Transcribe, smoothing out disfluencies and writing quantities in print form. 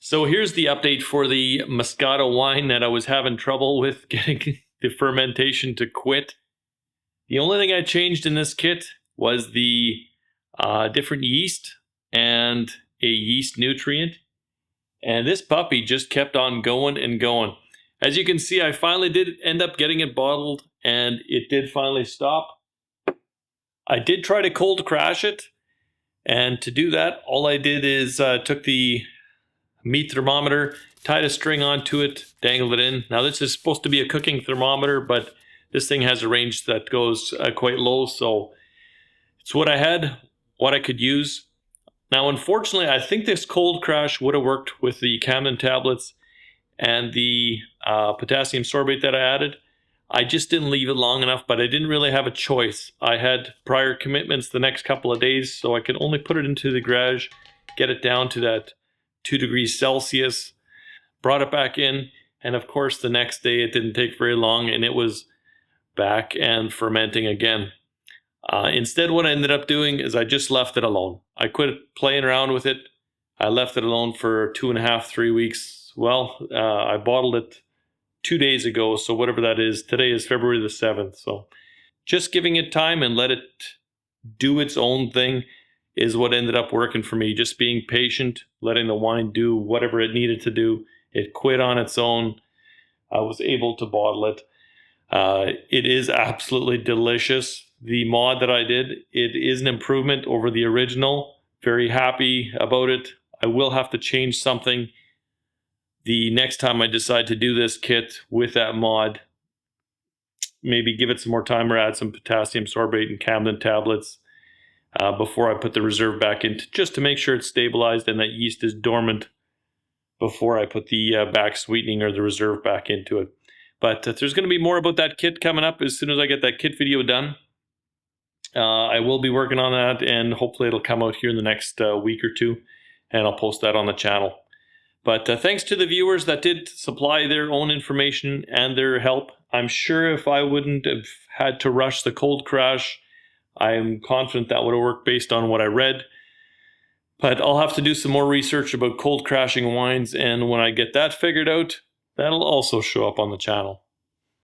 So here's the update for the Moscato wine that I was having trouble with getting the fermentation to quit. The only thing I changed in this kit was the different yeast and a yeast nutrient. And this puppy just kept on going and going. As you can see, I finally did end up getting it bottled, and it did finally stop. I did try to cold crash it, and to do that, all I did is took the meat thermometer, tied a string onto it, dangled it in. Now this is supposed to be a cooking thermometer, but this thing has a range that goes quite low, so it's what I had, what I could use. Now unfortunately, I think this cold crash would have worked with the Camden tablets and the potassium sorbate that I added. I just didn't leave it long enough, but I didn't really have a choice. I had prior commitments the next couple of days, so I could only put it into the garage, get it down to that 2 degrees Celsius, brought it back in, and of course the next day it didn't take very long and it was back and fermenting again. Instead, what I ended up doing is I just left it alone. I quit playing around with it. I left it alone for 2.5, 3 weeks. Well, I bottled it 2 days ago, so whatever that is, today is February the 7th. So just giving it time and let it do its own thing is what ended up working for me. Just being patient, letting the wine do whatever it needed to do. It quit on its own. I was able to bottle it. It is absolutely delicious. The mod that I did, it is an improvement over the original. Very happy about it. I will have to change something the next time I decide to do this kit with that mod. Maybe give it some more time or add some potassium sorbate and Camden tablets before I put the reserve back in, just to make sure it's stabilized and that yeast is dormant before I put the back sweetening or the reserve back into it. But there's going to be more about that kit coming up as soon as I get that kit video done. I will be working on that, and hopefully it'll come out here in the next week or two, and I'll post that on the channel. But thanks to the viewers that did supply their own information and their help. I'm sure if I wouldn't have had to rush the cold crash, I'm confident that would have worked based on what I read. But I'll have to do some more research about cold crashing wines, and when I get that figured out, that'll also show up on the channel.